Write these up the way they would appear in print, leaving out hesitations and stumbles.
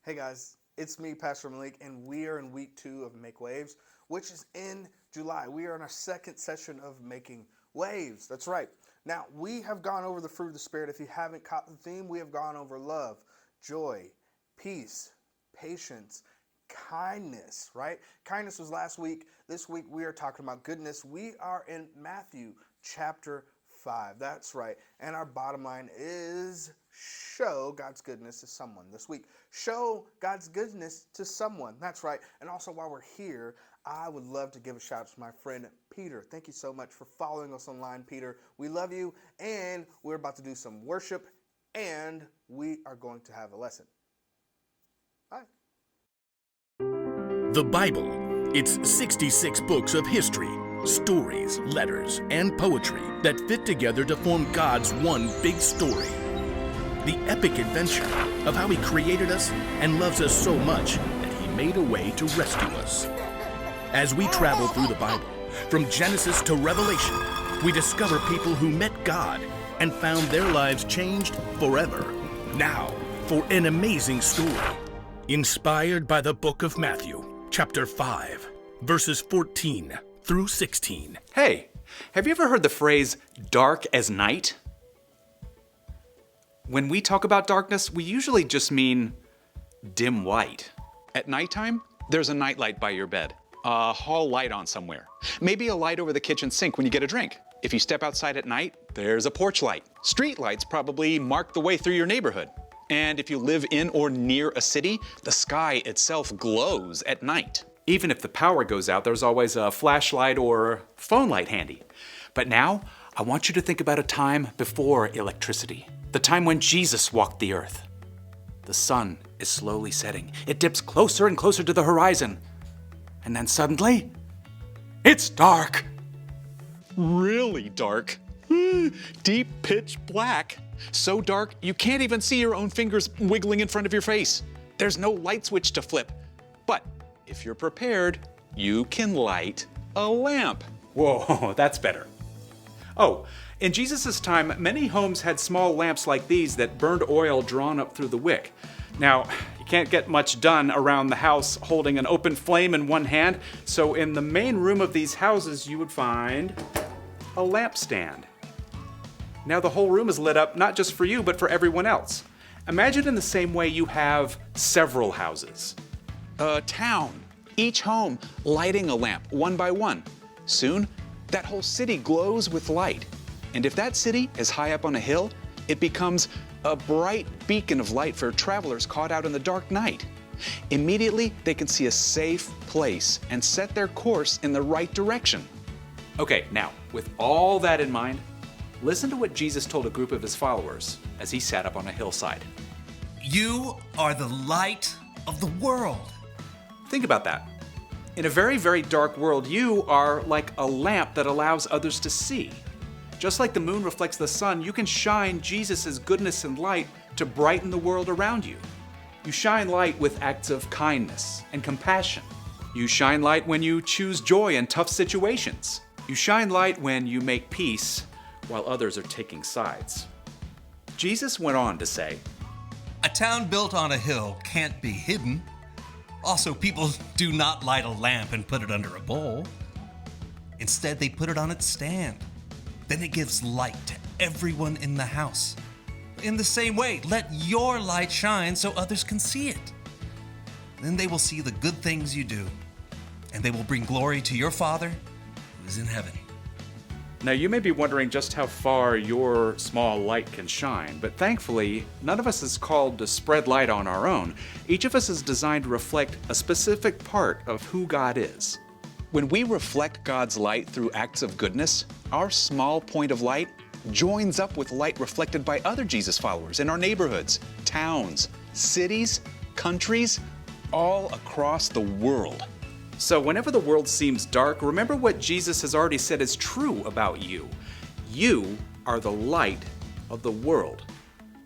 Hey guys, it's me, Pastor Malik, and we are in week 2 of Make Waves, which is in July. We are in our second session of Making Waves. That's right. Now, we have gone over the fruit of the Spirit. If you haven't caught the theme, we have gone over love, joy, peace, patience, kindness, right? Kindness was last week. This week we are talking about goodness. We are in Matthew chapter 5. That's right. And our bottom line is show God's goodness to someone this week. Show God's goodness to someone. That's right. And also, while we're here, I would love to give a shout out to my friend Peter. Thank you so much for following us online, Peter. We love you. And we're about to do some worship, and we are going to have a lesson. Bye. The Bible. It's 66 books of history, stories, letters, and poetry that fit together to form God's one big story. The epic adventure of how He created us and loves us so much that He made a way to rescue us. As we travel through the Bible, from Genesis to Revelation, we discover people who met God and found their lives changed forever. Now, for an amazing story, inspired by the book of Matthew, chapter 5, verses 14 through 16. Hey, have you ever heard the phrase dark as night? When we talk about darkness, we usually just mean dim light. At nighttime, there's a nightlight by your bed, a hall light on somewhere, maybe a light over the kitchen sink when you get a drink. If you step outside at night, there's a porch light. Street lights probably mark the way through your neighborhood. And if you live in or near a city, the sky itself glows at night. Even if the power goes out, there's always a flashlight or phone light handy. But now, I want you to think about a time before electricity. The time when Jesus walked the earth. The sun is slowly setting. It dips closer and closer to the horizon. And then suddenly, it's dark. Really dark. Deep pitch black. So dark, you can't even see your own fingers wiggling in front of your face. There's no light switch to flip. But if you're prepared, you can light a lamp. Whoa, that's better. Oh, in Jesus' time, many homes had small lamps like these that burned oil drawn up through the wick. Now, you can't get much done around the house holding an open flame in one hand, so in the main room of these houses, you would find a lampstand. Now the whole room is lit up not just for you, but for everyone else. Imagine in the same way you have several houses. A town, each home lighting a lamp one by one. Soon, that whole city glows with light. And if that city is high up on a hill, it becomes a bright beacon of light for travelers caught out in the dark night. Immediately, they can see a safe place and set their course in the right direction. Okay, now, with all that in mind, listen to what Jesus told a group of his followers as he sat up on a hillside. You are the light of the world. Think about that. In a very, very dark world, you are like a lamp that allows others to see. Just like the moon reflects the sun, you can shine Jesus' goodness and light to brighten the world around you. You shine light with acts of kindness and compassion. You shine light when you choose joy in tough situations. You shine light when you make peace while others are taking sides. Jesus went on to say, A town built on a hill can't be hidden. Also, people do not light a lamp and put it under a bowl. Instead, they put it on its stand. Then it gives light to everyone in the house. In the same way, let your light shine so others can see it. Then they will see the good things you do, and they will bring glory to your Father who is in heaven. Now you may be wondering just how far your small light can shine, but thankfully, none of us is called to spread light on our own. Each of us is designed to reflect a specific part of who God is. When we reflect God's light through acts of goodness, our small point of light joins up with light reflected by other Jesus followers in our neighborhoods, towns, cities, countries, all across the world. So whenever the world seems dark, remember what Jesus has already said is true about you. You are the light of the world.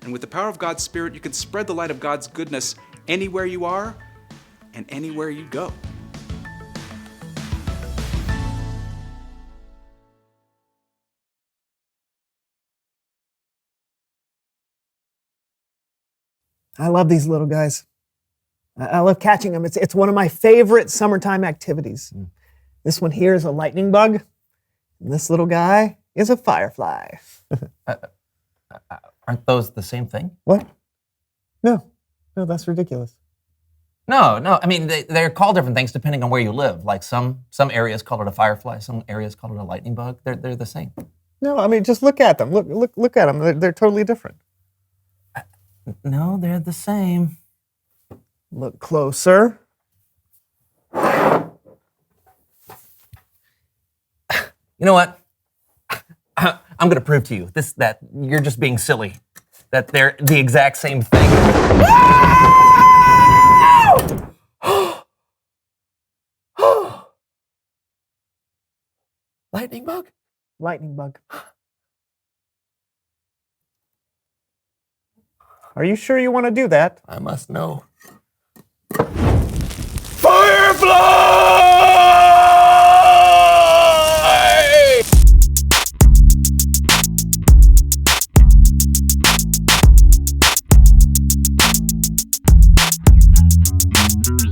And with the power of God's Spirit, you can spread the light of God's goodness anywhere you are and anywhere you go. I love these little guys. I love catching them. It's one of my favorite summertime activities. This one here is a lightning bug, and this little guy is a firefly. Aren't those the same thing? What? No, that's ridiculous. No. I mean, they're called different things depending on where you live. Like some areas call it a firefly, some areas call it a lightning bug. They're the same. No, I mean, just look at them. Look at them. They're totally different. No, they're the same. Look closer. You know what? I'm going to prove to you that you're just being silly. That they're the exact same thing. Lightning bug? Lightning bug. Are you sure you want to do that? I must know.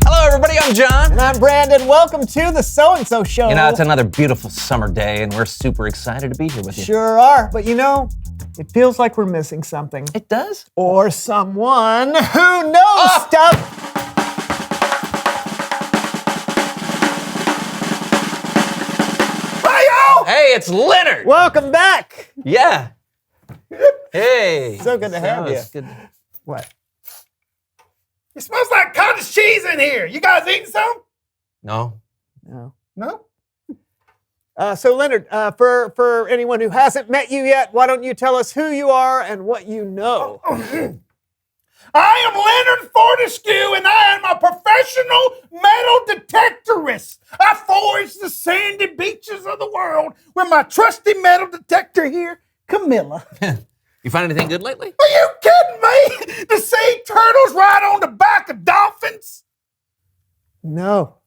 Hello, everybody. I'm John. And I'm Brandon. Welcome to the So-and-So Show. You know, it's another beautiful summer day, and we're super excited to be here with you. Sure are. But you know, it feels like we're missing something. It does? Or someone who knows stuff. Hey, it's Leonard. Welcome back. Yeah. Hey. So good to have you. it's good. What? It smells like cottage cheese in here. You guys eating some? No. No? So Leonard, for anyone who hasn't met you yet, why don't you tell us who you are and what you know? I am Leonard Fortescue, and I am a professional metal detectorist. I forage the sandy beaches of the world with my trusty metal detector here, Camilla. You find anything good lately? Are you kidding me? To see turtles ride on the back of dolphins? No.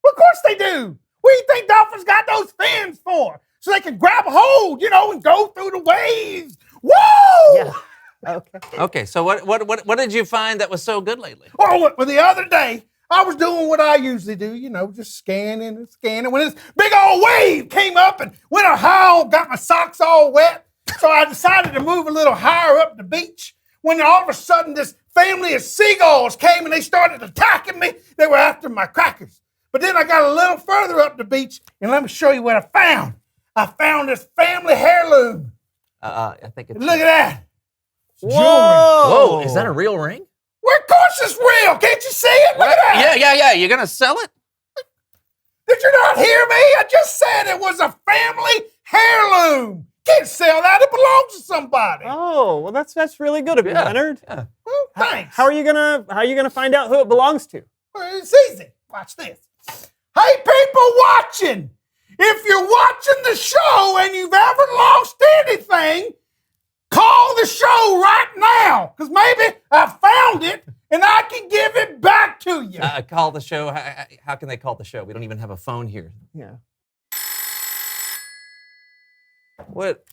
Well, of course they do. What do you think dolphins got those fins for? So they can grab a hold, and go through the waves. Whoa! Yeah. Okay. Okay, so what did you find that was so good lately? Oh, well, the other day, I was doing what I usually do, just scanning and scanning. When this big old wave came up and went a howl, got my socks all wet. So I decided to move a little higher up the beach. When all of a sudden, this family of seagulls came and they started attacking me. They were after my crackers. But then I got a little further up the beach, and let me show you what I found. I found this family heirloom. I think it's... Look at that. Whoa! Whoa, is that a real ring? Well, of course it's real. Can't you see it? Look at that. Yeah. You gonna sell it? Did you not hear me? I just said it was a family heirloom. Can't sell that. It belongs to somebody. Oh, well, that's really good of you, Leonard. Yeah. Well, thanks. How are you gonna find out who it belongs to? Well, it's easy. Watch this. Hey, people watching. If you're watching the show and you've ever lost anything, call the show right now, because maybe I found it and I can give it back to you. Call the show. How can they call the show? We don't even have a phone here. Yeah. What?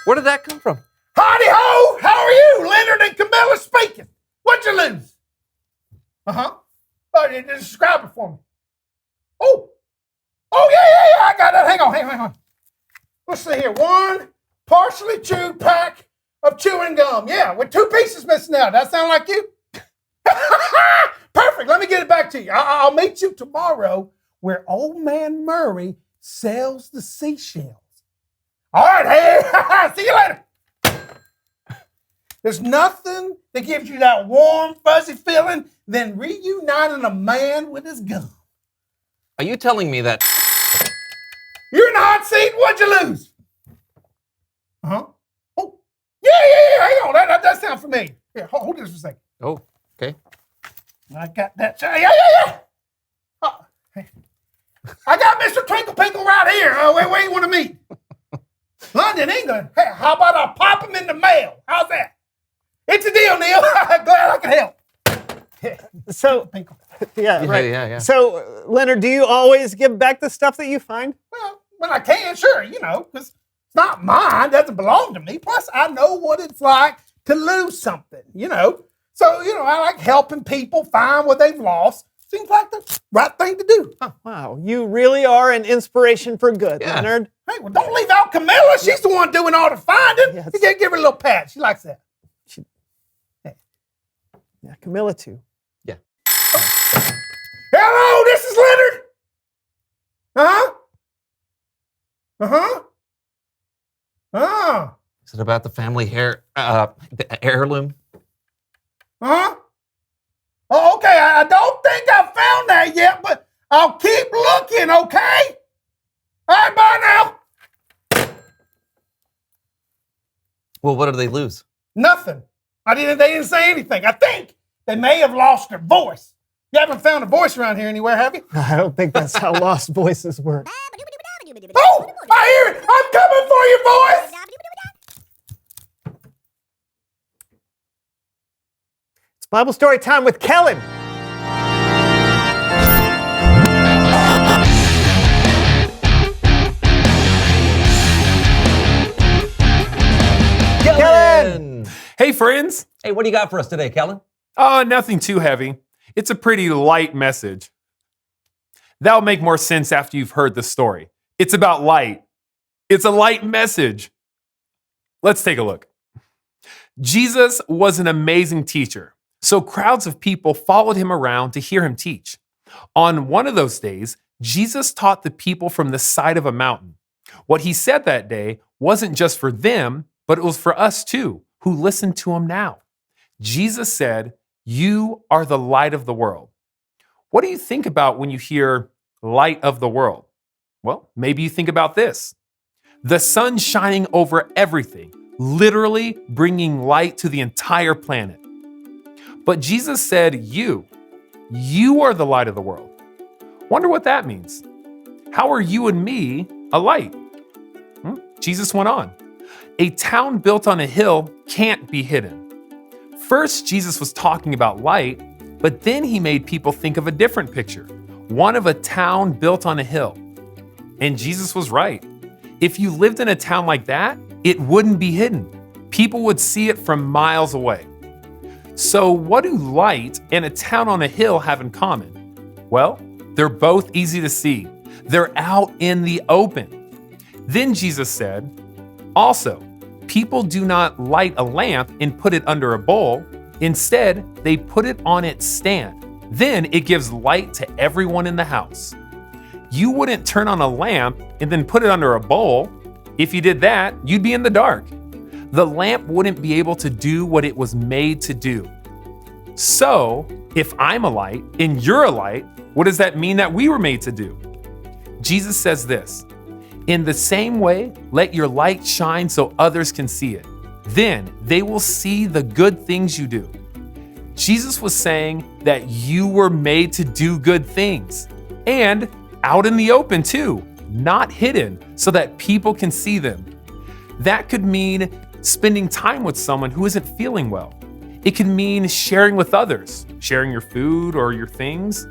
Where did that come from? Howdy ho! How are you? Leonard and Camilla speaking. What'd you lose? Uh-huh. Oh, describe it for me. Oh, yeah, I got that. Hang on. Let's see here. One partially chewed pack of chewing gum. Yeah, with 2 pieces missing out. That sound like you? Perfect. Let me get it back to you. I'll meet you tomorrow where Old Man Murray sells the seashells. All right, hey, see you later. There's nothing that gives you that warm, fuzzy feeling than reuniting a man with his gum. Are you telling me that? You're in the hot seat. What'd you lose? Uh-huh. Oh, yeah. Hang on. That sounds familiar. Here, hold this for a second. Oh, okay. I got that. Yeah. Oh, hey. I got Mr. Twinkle Pinkle right here. Where you want to meet? London, England. Hey, how about I pop him in the mail? How's that? It's a deal, Neil. Glad I could help. So, yeah, right. Yeah. So, Leonard, do you always give back the stuff that you find? Well, when I can, sure, because it's not mine. It doesn't belong to me. Plus, I know what it's like to lose something, So, I like helping people find what they've lost. Seems like the right thing to do. Wow, you really are an inspiration for good, Leonard. Hey, well, don't leave out Camilla. She's the one doing all the finding. Yes. You gotta give her a little pat. She likes that. Yeah, Camilla too. Hello, this is Leonard. Uh-huh. Uh-huh. Oh. Is it about the family the heirloom? Huh? Oh, okay. I don't think I found that yet, but I'll keep looking, okay? All right, bye now. Well, what did they lose? Nothing. They didn't say anything. I think they may have lost their voice. You haven't found a voice around here anywhere, have you? I don't think that's how lost voices work. Oh, I hear it. I'm coming for your voice. It's Bible story time with Kellen. Kellen! Hey, friends. Hey, what do you got for us today, Kellen? Nothing too heavy. It's a pretty light message. That'll make more sense after you've heard the story. It's about light. It's a light message. Let's take a look. Jesus was an amazing teacher, so crowds of people followed him around to hear him teach. On one of those days, Jesus taught the people from the side of a mountain. What he said that day wasn't just for them, but it was for us too, who listen to him now. Jesus said, "You are the light of the world." What do you think about when you hear light of the world? Well, maybe you think about this. The sun shining over everything, literally bringing light to the entire planet. But Jesus said, you are the light of the world. Wonder what that means. How are you and me a light? Jesus went on. A town built on a hill can't be hidden. First, Jesus was talking about light, but then he made people think of a different picture, one of a town built on a hill. And Jesus was right. If you lived in a town like that, it wouldn't be hidden. People would see it from miles away. So what do light and a town on a hill have in common? Well, they're both easy to see. They're out in the open. Then Jesus said, also, people do not light a lamp and put it under a bowl. Instead, they put it on its stand. Then it gives light to everyone in the house. You wouldn't turn on a lamp and then put it under a bowl. If you did that, you'd be in the dark. The lamp wouldn't be able to do what it was made to do. So, if I'm a light and you're a light, what does that mean that we were made to do? Jesus says this, in the same way, let your light shine so others can see it. Then they will see the good things you do. Jesus was saying that you were made to do good things and out in the open too, not hidden so that people can see them. That could mean spending time with someone who isn't feeling well. It can mean sharing with others, sharing your food or your things.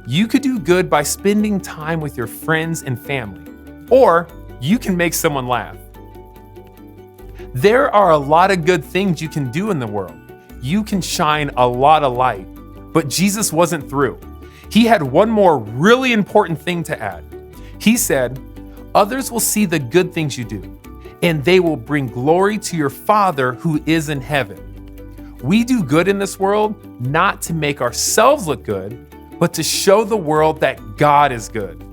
You could do good by spending time with your friends and family, or you can make someone laugh. There are a lot of good things you can do in the world. You can shine a lot of light, but Jesus wasn't through. He had one more really important thing to add. He said, others will see the good things you do, and they will bring glory to your Father who is in heaven. We do good in this world not to make ourselves look good, but to show the world that God is good.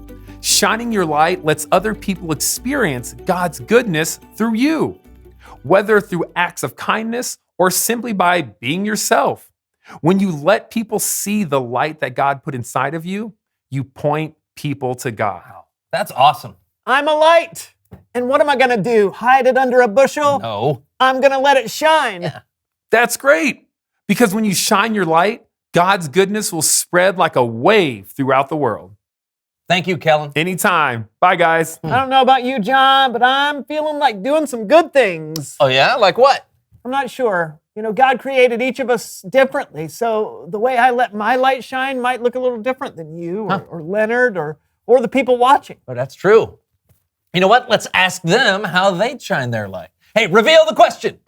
Shining your light lets other people experience God's goodness through you, whether through acts of kindness or simply by being yourself. When you let people see the light that God put inside of you, you point people to God. That's awesome. I'm a light. And what am I going to do? Hide it under a bushel? No. I'm going to let it shine. Yeah. That's great, because when you shine your light, God's goodness will spread like a wave throughout the world. Thank you, Kellen. Anytime. Bye, guys. I don't know about you, John, but I'm feeling like doing some good things. Oh, yeah? Like what? I'm not sure. You know, God created each of us differently, so the way I let my light shine might look a little different than you or Leonard or the people watching. Oh, that's true. You know what? Let's ask them how they'd shine their light. Hey, reveal the question.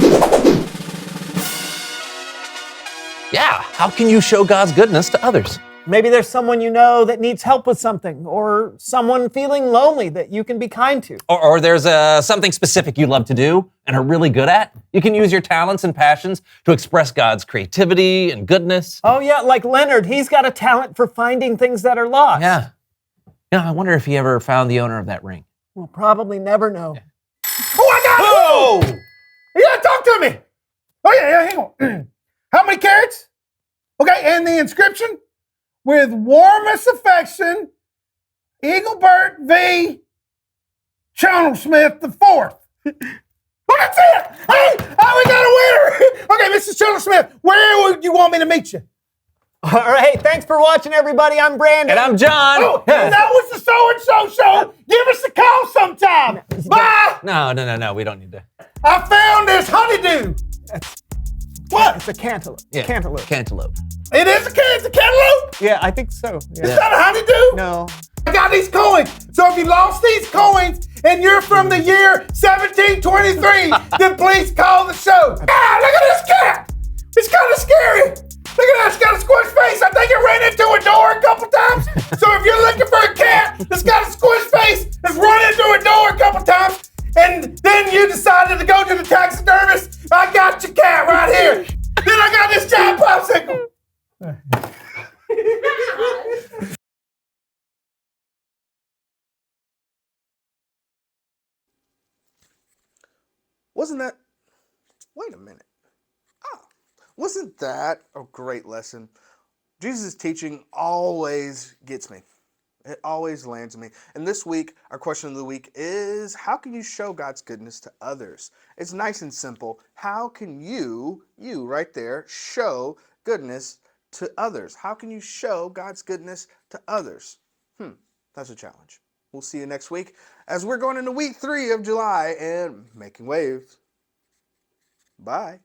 Yeah, how can you show God's goodness to others? Maybe there's someone you know that needs help with something, or someone feeling lonely that you can be kind to. Or there's something specific you love to do and are really good at. You can use your talents and passions to express God's creativity and goodness. Oh, yeah, like Leonard. He's got a talent for finding things that are lost. Yeah. I wonder if he ever found the owner of that ring. We'll probably never know. Oh, I got it! Yeah, talk to me! Oh, yeah, hang on. How many carats? Okay, and the inscription? With warmest affection, Engelbert V. Chandler-Smith IV. Oh, that's it! Hey, we got a winner! Okay, Mrs. Chandler-Smith, where would you want me to meet you? All right, thanks for watching, everybody. I'm Brandon. And I'm John. Oh, that was the So-and-So show. Give us a call sometime. Bye! No, we don't need to. I found this honeydew. What? It's a cantaloupe. Yeah, Cantaloupe. Cantaloupe. It is a cantaloupe? Yeah, I think so. Yeah. Is that a honeydew? No. I got these coins. So if you lost these coins and you're from the year 1723, then please call the show. Ah, look at this cat. It's kind of scary. Look at that. It's got a squish face. I think it ran into a door a couple times. So if you're looking for a cat that's got a squish face, that's run into a door a couple times, and then you decided to go to the taxidermist, I got your cat right here. Then I got this giant popsicle. Wasn't that? Wait a minute. Wasn't that a great lesson? Jesus' teaching always gets me. It always lands me. And this week, our question of the week is, how can you show God's goodness to others? It's nice and simple. How can you right there, show goodness to others? How can you show God's goodness to others? That's a challenge. We'll see you next week as we're going into week 3 of July and making waves. Bye.